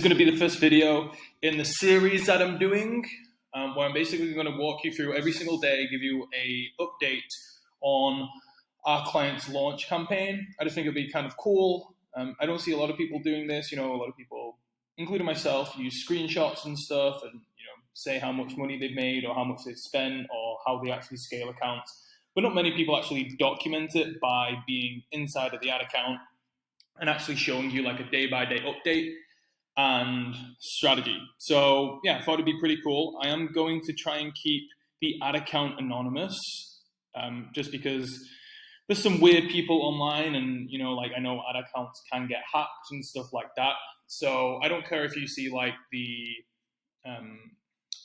Going to be the first video in the series that I'm doing, where I'm basically going to walk you through every single day, give you a update on our client's launch campaign. I just think it'd be kind of cool. I don't see a lot of people doing this. A lot of people, including myself, use screenshots and stuff and say how much money they've made or how much they've spent or how they actually scale accounts. But not many people actually document it by being inside of the ad account and actually showing you like a day-by-day update and strategy. So yeah, I thought it'd be pretty cool. I am going to try and keep the ad account anonymous, just because there's some weird people online, and I know ad accounts can get hacked and stuff like that. So I don't care if you see like the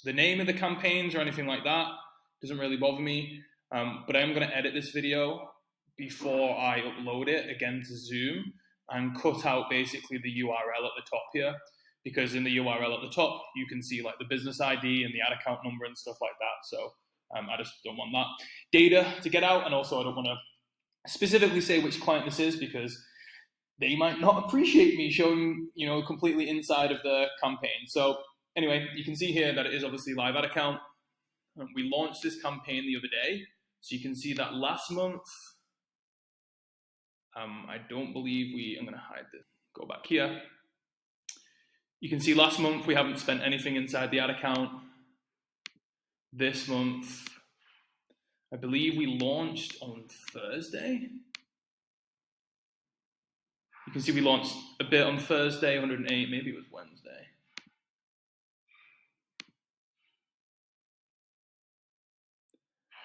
name of the campaigns or anything like that. It doesn't really bother me. But I am going to edit this video before I upload it again to Zoom and cut out basically the URL at the top here, because in the URL at the top, you can see like the business ID and the ad account number and stuff like that. So I just don't want that data to get out. And also I don't want to specifically say which client this is, because they might not appreciate me showing, completely inside of the campaign. So anyway, you can see here that it is obviously live ad account. We launched this campaign the other day. So you can see that last month, I don't believe I'm going to hide this, go back here. You can see last month we haven't spent anything inside the ad account. This month, I believe we launched on Thursday. You can see we launched a bit on Thursday, 108, maybe it was Wednesday.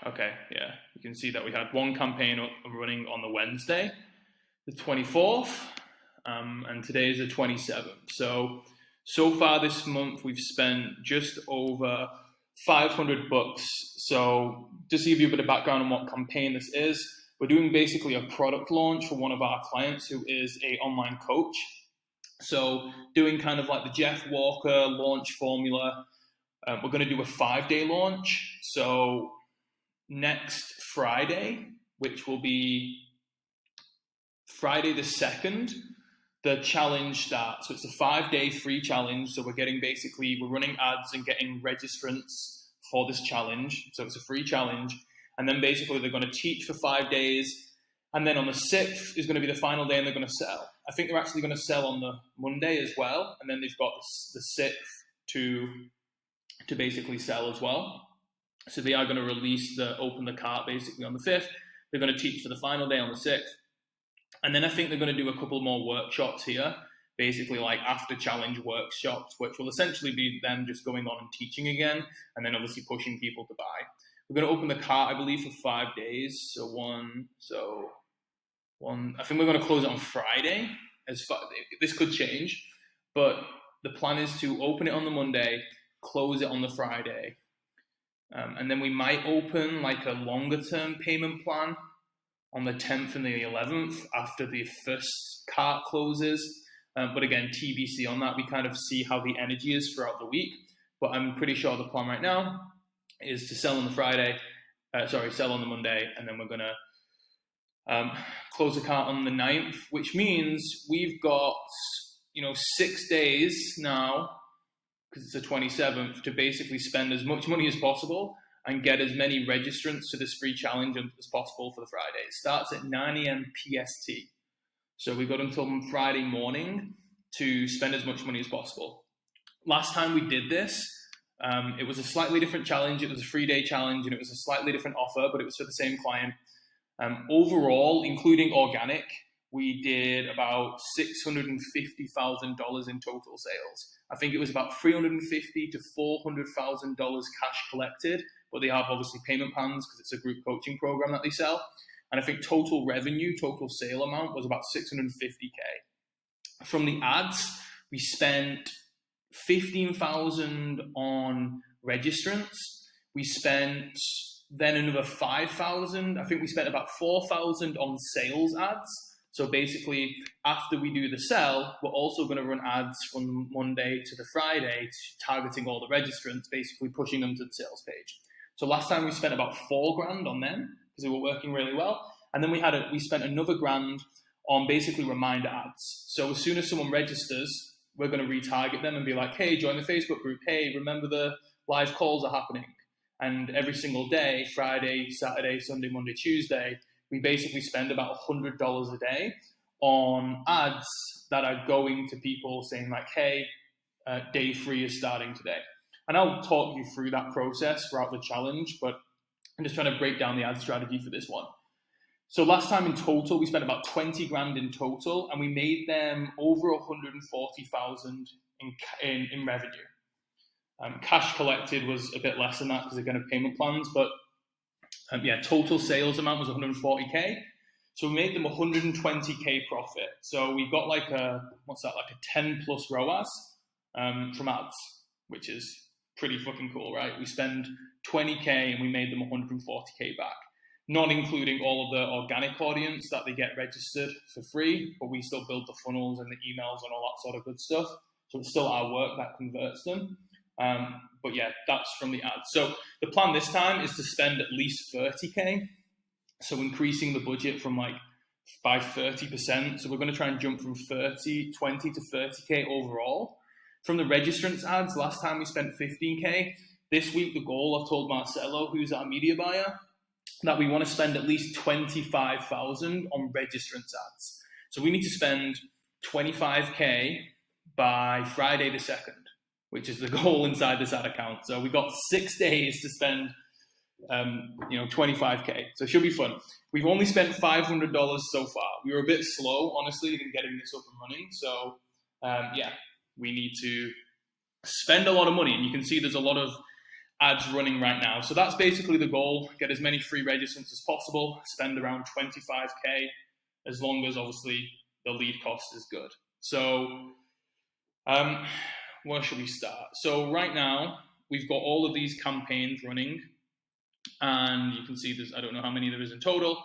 Okay, yeah, you can see that we had one campaign up and running on the Wednesday, the 24th, and today is the 27th. So far this month, we've spent just over $500. So just to give you a bit of background on what campaign this is, we're doing basically a product launch for one of our clients who is an online coach. So doing kind of like the Jeff Walker launch formula. We're going to do a 5-day launch. So next Friday, which will be Friday the 2nd, the challenge starts. So it's a 5-day free challenge. So we're running ads and getting registrants for this challenge. So it's a free challenge. And then basically they're going to teach for 5 days. And then on the 6th is going to be the final day and they're going to sell. I think they're actually going to sell on the Monday as well. And then they've got the 6th to basically sell as well. So they are going to open the cart basically on the 5th. They're going to teach for the final day on the 6th. And then I think they're going to do a couple more workshops here, basically like after challenge workshops, which will essentially be them just going on and teaching again, and then obviously pushing people to buy. We're going to open the cart, I believe, for 5 days. I think we're going to close it on Friday. This could change, but the plan is to open it on the Monday, close it on the Friday. And then we might open like a longer term payment plan on the 10th and the 11th after the first cart closes. But again, TBC on that. We kind of see how the energy is throughout the week. But I'm pretty sure the plan right now is to sell on the Monday. And then we're going to close the cart on the 9th, which means we've got, 6 days now, because it's the 27th, to basically spend as much money as possible and get as many registrants to this free challenge as possible for the Friday. It starts at 9 a.m. PST. So we got until Friday morning to spend as much money as possible. Last time we did this, it was a slightly different challenge. It was a 3-day challenge and it was a slightly different offer, but it was for the same client. Overall, including organic, we did about $650,000 in total sales. I think it was about $350,000 to $400,000 cash collected, but they have obviously payment plans because it's a group coaching program that they sell. And I think total revenue, total sale amount was about $650K. From the ads, we spent $15,000 on registrants. We spent then another $5,000. I think we spent about $4,000 on sales ads. So basically, after we do the sell, we're also going to run ads from Monday to the Friday, targeting all the registrants, basically pushing them to the sales page. So last time we spent about $4,000 on them because they were working really well. And then we spent another $1,000 on basically reminder ads. So as soon as someone registers, we're going to retarget them and be like, hey, join the Facebook group. Hey, remember the live calls are happening. And every single day, Friday, Saturday, Sunday, Monday, Tuesday, we basically spend about $100 a day on ads that are going to people saying like, hey, day 3 is starting today. And I'll talk you through that process throughout the challenge, but I'm just trying to break down the ad strategy for this one. So last time in total, we spent about 20 grand in total, and we made them over 140,000 in revenue. Cash collected was a bit less than that because again of payment plans, but total sales amount was 140k. So we made them 120k profit. So we got like a 10 plus ROAS from ads, which is pretty fucking cool, right? We spend 20k and we made them 140k back, not including all of the organic audience that they get registered for free, but we still build the funnels and the emails and all that sort of good stuff. So it's still our work that converts them. But yeah, that's from the ads. So the plan this time is to spend at least 30k. So increasing the budget from by 30%. So we're going to try and jump from 20 to 30k overall. From the registrants ads, last time we spent 15k. This week, the goal, I've told Marcelo, who's our media buyer, that we want to spend at least 25,000 on registrants ads. So we need to spend 25k by Friday the 2nd, which is the goal inside this ad account. So we've got 6 days to spend 25k. So it should be fun. We've only spent $500 so far. We were a bit slow, honestly, in getting this up and running. So we need to spend a lot of money. And you can see there's a lot of ads running right now. So that's basically the goal. Get as many free registrants as possible. Spend around 25k, as long as obviously the lead cost is good. So where should we start? So right now, we've got all of these campaigns running. And you can see there's, I don't know how many there is in total,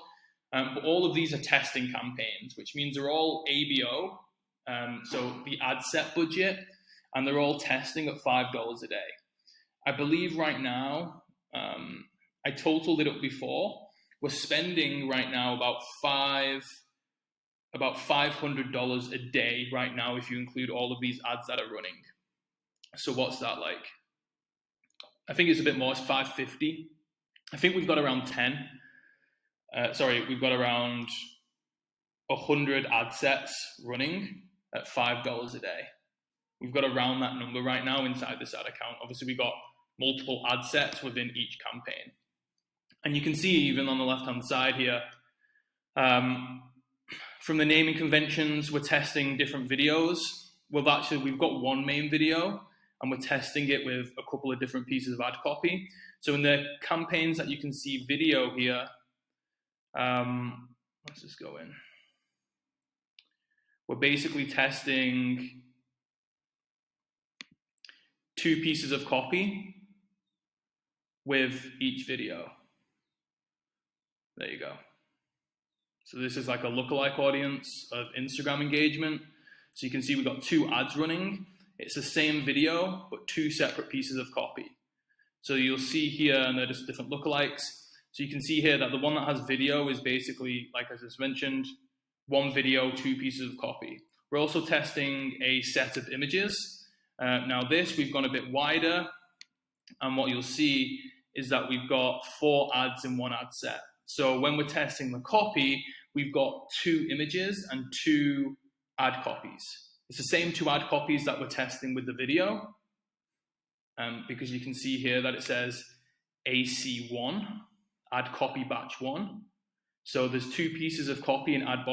but all of these are testing campaigns, which means they're all ABO, so the ad set budget, and they're all testing at $5 a day. I believe right now, I totaled it up before, we're spending right now about $500 a day right now if you include all of these ads that are running. So what's that like? I think it's a bit more, it's 550. I think we've got around we've got around 100 ad sets running at $5 a day. We've got around that number right now inside this ad account. Obviously, we've got multiple ad sets within each campaign. And you can see even on the left-hand side here, from the naming conventions, we're testing different videos. We've got one main video, and we're testing it with a couple of different pieces of ad copy. So in the campaigns that you can see video here, let's just go in. We're basically testing 2 pieces of copy with each video. There you go. So this is like a lookalike audience of Instagram engagement. So you can see we've got 2 ads running. It's the same video, but 2 separate pieces of copy. So you'll see here, and they're just different lookalikes. So you can see here that the one that has video is basically, like I just mentioned, 1 video, 2 pieces of copy. We're also testing a set of images. Now this, we've gone a bit wider, and what you'll see is that we've got 4 ads in 1 ad set. So when we're testing the copy, we've got 2 images and 2 ad copies. It's the same 2 ad copies that we're testing with the video, because you can see here that it says AC1, ad copy batch 1. So there's 2 pieces of copy in ad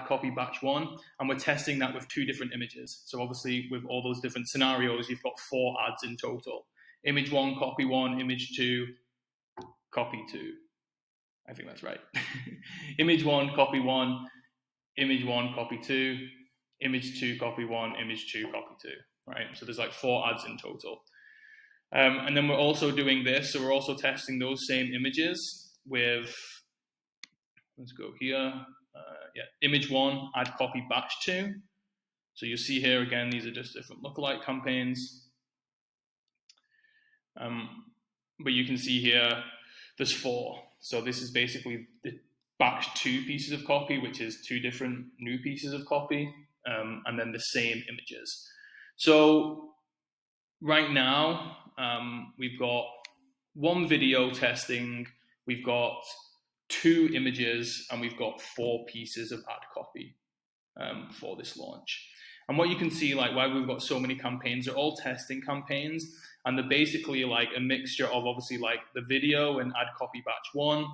copy batch 1, and we're testing that with 2 different images. So obviously with all those different scenarios, you've got 4 ads in total. Image 1, copy 1, image 2, copy 2. I think that's right. Image 1, copy 1, image 1, copy 2, image 2, copy 1, image 2, copy 2, right? So there's like 4 ads in total. And then we're also doing this, so we're also testing those same images with, let's go here, image 1, ad copy batch 2. So you see here again, these are just different lookalike campaigns. But you can see here, there's 4. So this is basically the batch 2 pieces of copy, which is 2 different new pieces of copy, and then the same images. So right now, we've got one video testing, we've got 2 images, and we've got 4 pieces of ad copy for this launch. And what you can see, like, why we've got so many campaigns, they're all testing campaigns, and they're basically like a mixture of obviously like the video and ad copy batch 1,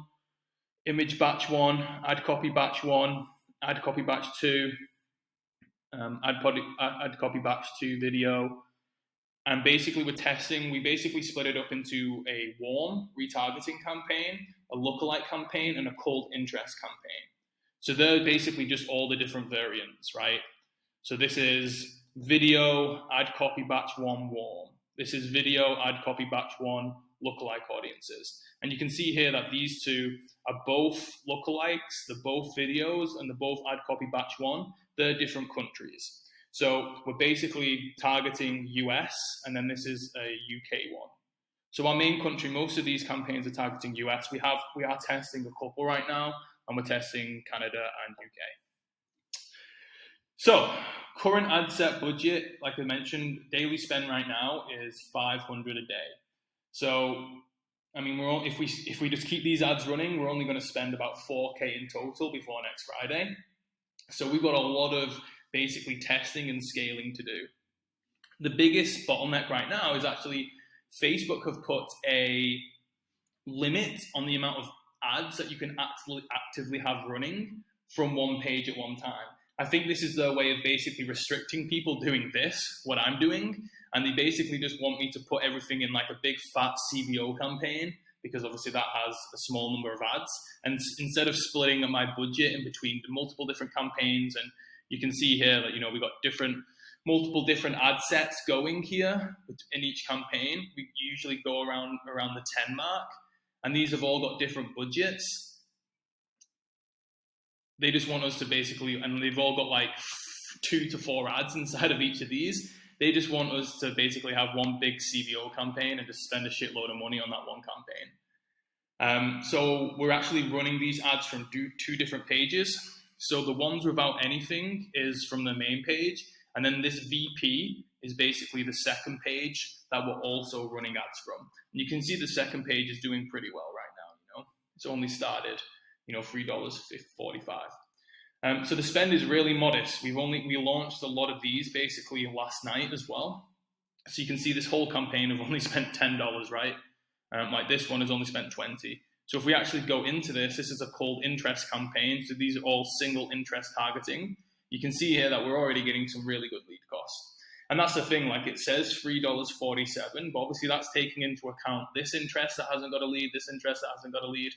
image batch 1, ad copy batch 1, ad copy batch 2, ad copy batch 2 video. And basically we're testing, we basically split it up into a warm retargeting campaign, a lookalike campaign, and a cold interest campaign. So they're basically just all the different variants, right? So this is video, ad copy batch 1 warm. This is video, ad copy batch 1 lookalike audiences. And you can see here that these 2 are both lookalikes, they're both videos, and they're both ad copy batch 1. They're different countries. So we're basically targeting US, and then this is a UK one. So our main country, most of these campaigns are targeting US. We are testing a couple right now, and we're testing Canada and UK. So current ad set budget, like I mentioned, daily spend right now is $500 a day. So I mean, if we just keep these ads running, we're only going to spend about $4K in total before next Friday. So we've got a lot of basically testing and scaling to do. The biggest bottleneck right now is actually Facebook have put a limit on the amount of ads that you can actively have running from one page at one time. I think this is their way of basically restricting people doing this, what I'm doing, and they basically just want me to put everything in like a big fat CBO campaign, because obviously that has a small number of ads. And instead of splitting my budget in between multiple different campaigns, and you can see here that, you know, we got multiple different ad sets going here in each campaign. We usually go around the 10 mark, and these have all got different budgets. They just want us to basically, and they've all got like 2 to 4 ads inside of each of these. They just want us to basically have one big CBO campaign and just spend a shitload of money on that one campaign. So we're actually running these ads from 2 different pages. So the ones without anything is from the main page, and then this VP is basically the second page that we're also running ads from. And you can see the second page is doing pretty well right now. You know, it's only started, you know, $3.45. So the spend is really modest. We launched a lot of these basically last night as well. So you can see this whole campaign have only spent $10, right? Like this one has only spent $20. So if we actually go into this is a cold interest campaign. So these are all single interest targeting. You can see here that we're already getting some really good lead costs. And that's the thing, like it says $3.47, but obviously that's taking into account this interest that hasn't got a lead, this interest that hasn't got a lead,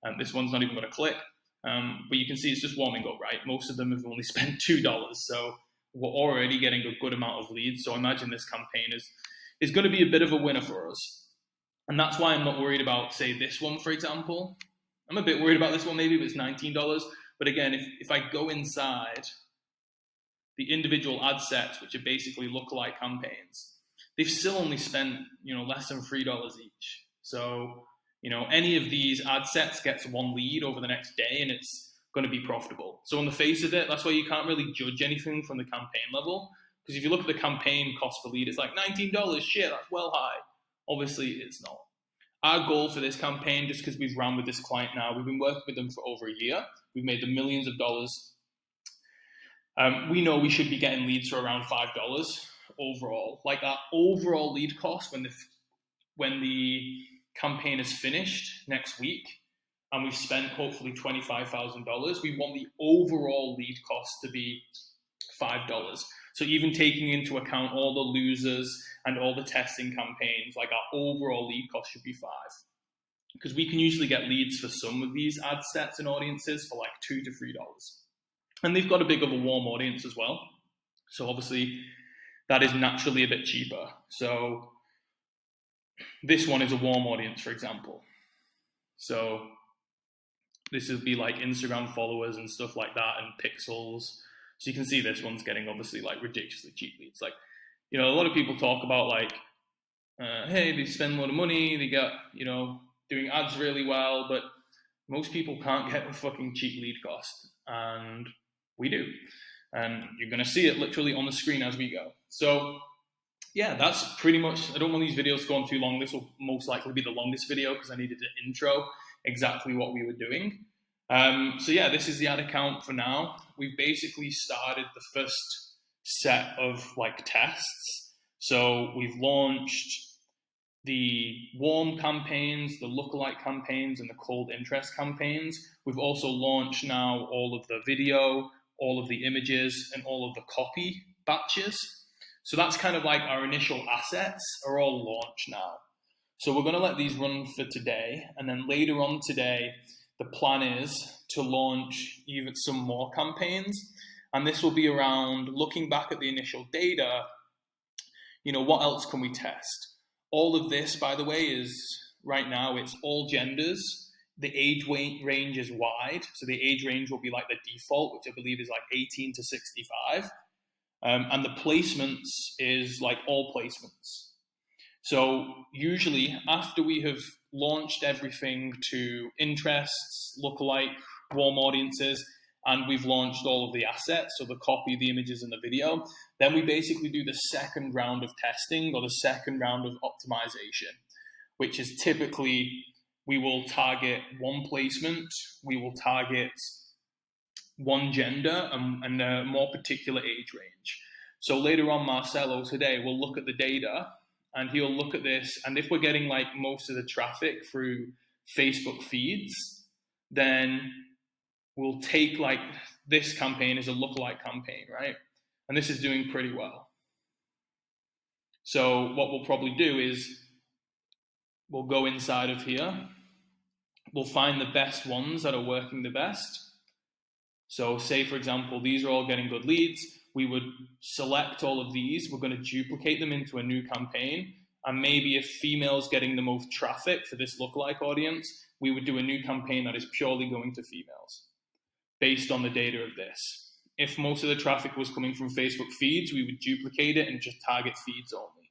and this one's not even got a click. But you can see it's just warming up, right? Most of them have only spent $2, so we're already getting a good amount of leads. So I imagine this campaign is going to be a bit of a winner for us. And that's why I'm not worried about, say, this one, for example. I'm a bit worried about this one, maybe, but it's $19. But again, if I go inside the individual ad sets, which are basically lookalike campaigns, they've still only spent, you know, less than $3 each. So, you know, any of these ad sets gets one lead over the next day, and it's going to be profitable. So on the face of it, that's why you can't really judge anything from the campaign level. Because if you look at the campaign cost per lead, it's like $19. Shit, that's well high. Obviously, it's not. Our goal for this campaign, just because we've run with this client now, we've been working with them for over a year. We've made them millions of dollars. We know we should be getting leads for around $5 overall. Like our overall lead cost when the campaign is finished next week, and we've spent hopefully $25,000, we want the overall lead cost to be $5. So even taking into account all the losers and all the testing campaigns, like our overall lead cost should be $5. Because we can usually get leads for some of these ad sets and audiences for like $2 to $3. And they've got a big of a warm audience as well. So obviously that is naturally a bit cheaper. So this one is a warm audience, for example. So this would be like Instagram followers and stuff like that, and pixels. So you can see this one's getting obviously like ridiculously cheap leads. Like, you know, a lot of people talk about like, hey, they spend a lot of money, they get, you know, doing ads really well, but most people can't get a fucking cheap lead cost, and we do. And you're going to see it literally on the screen as we go. So yeah, that's pretty much, I don't want these videos to go on too long. This will most likely be the longest video because I needed to intro exactly what we were doing. So yeah, this is the ad account for now. We've basically started the first set of like tests. So we've launched the warm campaigns, the lookalike campaigns, and the cold interest campaigns. We've also launched now all of the video, all of the images, and all of the copy batches. So that's kind of like our initial assets are all launched now. So we're going to let these run for today, and then later on today, the plan is to launch even some more campaigns, and this will be around looking back at the initial data. What else can we test? All of this, by the way, is right now, it's all genders. The age range is wide. So the age range will be like the default, which I believe is like 18 to 65. And the placements is like all placements. So usually after we have launched everything to interests, lookalike, warm audiences, and we've launched all of the assets, so the copy, the images, and the video, then we basically do the second round of testing or the second round of optimization, which is typically we will target one placement, we will target one gender and a more particular age range. So later on, Marcelo today will look at the data and he'll look at this, and if we're getting like most of the traffic through Facebook feeds, then we'll take like this campaign as a lookalike campaign, right? And this is doing pretty well. So what we'll probably do is we'll go inside of here. We'll find the best ones that are working the best. So say, for example, these are all getting good leads. We would select all of these. We're going to duplicate them into a new campaign. And maybe if females getting the most traffic for this lookalike audience, we would do a new campaign that is purely going to females based on the data of this. If most of the traffic was coming from Facebook feeds, we would duplicate it and just target feeds only.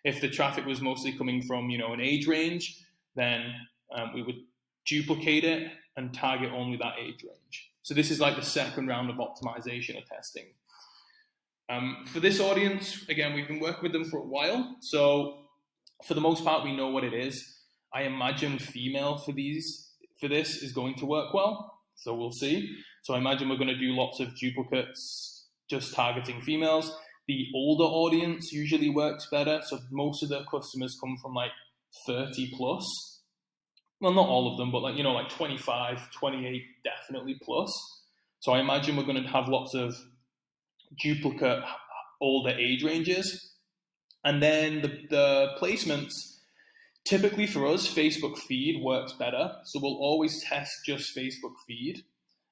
If the traffic was mostly coming from, an age range, then we would duplicate it and target only that age range. So this is like the second round of optimization or testing. For this audience, again, we've been working with them for a while. So for the most part, we know what it is. I imagine female for this is going to work well. So we'll see. So I imagine we're going to do lots of duplicates, just targeting females. The older audience usually works better. So most of the customers come from like 30 plus. Well, not all of them, but like 25, 28 definitely plus. So I imagine we're going to have lots of duplicate older age ranges. And then the placements, typically for us, Facebook feed works better. So we'll always test just Facebook feed.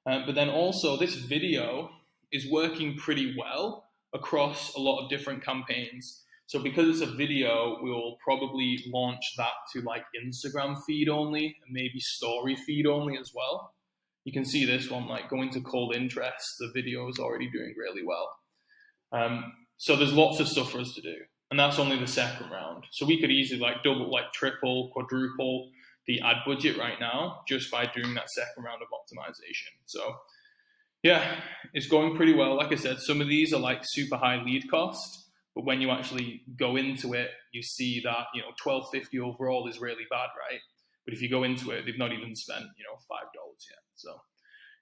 But then also this video is working pretty well across a lot of different campaigns. So because it's a video, we'll probably launch that to like Instagram feed only and maybe story feed only as well. You can see this one, like going to cold interest, the video is already doing really well. So there's lots of stuff for us to do. And that's only the second round. So we could easily like double, like triple, quadruple the ad budget right now just by doing that second round of optimization. So yeah, it's going pretty well. Like I said, some of these are like super high lead cost, but when you actually go into it, you see that, $12.50 overall is really bad, right? But if you go into it, they've not even spent, $5 yet. So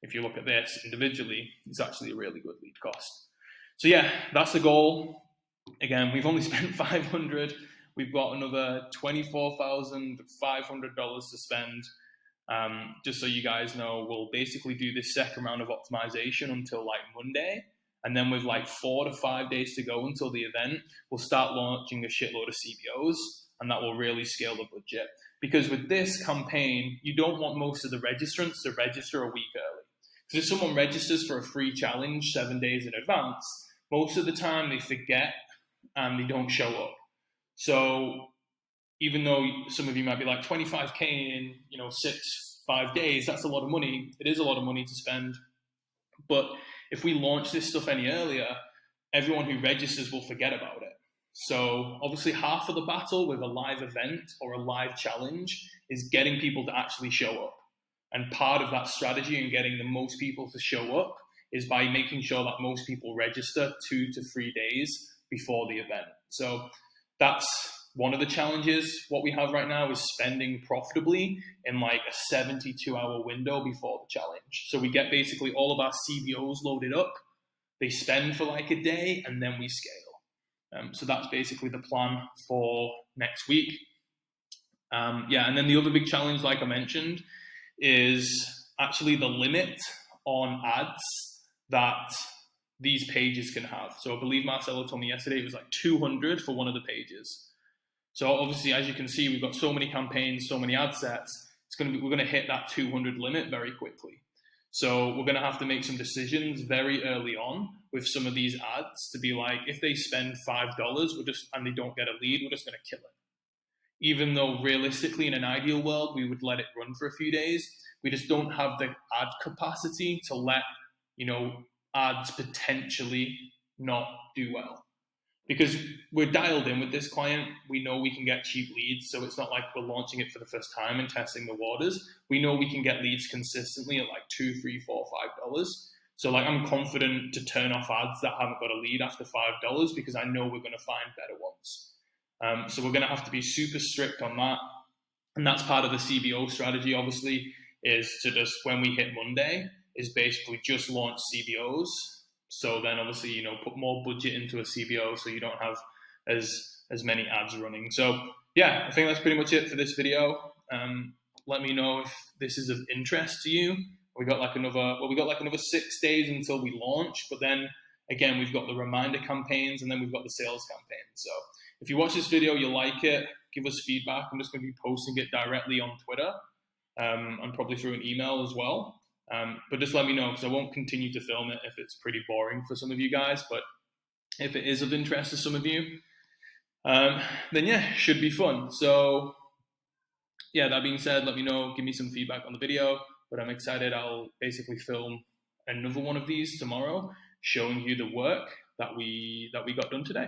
if you look at this individually, it's actually a really good lead cost. So yeah, that's the goal. Again, we've only spent $500. We've got another $24,500 to spend. Just so you guys know, we'll basically do this second round of optimization until like Monday. And then with like 4 to 5 days to go until the event, we'll start launching a shitload of CBOs, and that will really scale the budget. Because with this campaign, you don't want most of the registrants to register a week early. Because if someone registers for a free challenge 7 days in advance, most of the time they forget and they don't show up. So even though some of you might be like 25K in 5 days, that's a lot of money. It is a lot of money to spend. But if we launch this stuff any earlier, everyone who registers will forget about it. So obviously half of the battle with a live event or a live challenge is getting people to actually show up. And part of that strategy in getting the most people to show up is by making sure that most people register 2 to 3 days before the event. So that's one of the challenges. What we have right now is spending profitably in like a 72-hour window before the challenge. So we get basically all of our CBOs loaded up, they spend for like a day, and then we scale. So that's basically the plan for next week. And then the other big challenge, like I mentioned, is actually the limit on ads that these pages can have. So I believe Marcelo told me yesterday it was like 200 for one of the pages. So obviously, as you can see, we've got so many campaigns, so many ad sets. We're going to hit that 200 limit very quickly. So we're going to have to make some decisions very early on with some of these ads to be like, if they spend $5, and they don't get a lead, we're just going to kill it. Even though realistically, in an ideal world, we would let it run for a few days. We just don't have the ad capacity to let, ads potentially not do well. Because we're dialed in with this client, we know we can get cheap leads. So it's not like we're launching it for the first time and testing the waters. We know we can get leads consistently at like $2, $3, $4, $5. So like I'm confident to turn off ads that haven't got a lead after $5 because I know we're going to find better ones. So we're going to have to be super strict on that. And that's part of the CBO strategy, obviously, is to just, when we hit Monday, is basically just launch CBOs. So then obviously, put more budget into a CBO so you don't have as many ads running. So yeah, I think that's pretty much it for this video. Let me know if this is of interest to you. We got like another 6 days until we launch, but then again, we've got the reminder campaigns and then we've got the sales campaigns. So if you watch this video, you like it, give us feedback. I'm just going to be posting it directly on Twitter and probably through an email as well. But just let me know because I won't continue to film it if it's pretty boring for some of you guys. But if it is of interest to some of you, then yeah, should be fun. So yeah, that being said, let me know, give me some feedback on the video. But I'm excited. I'll basically film another one of these tomorrow, showing you the work that we got done today.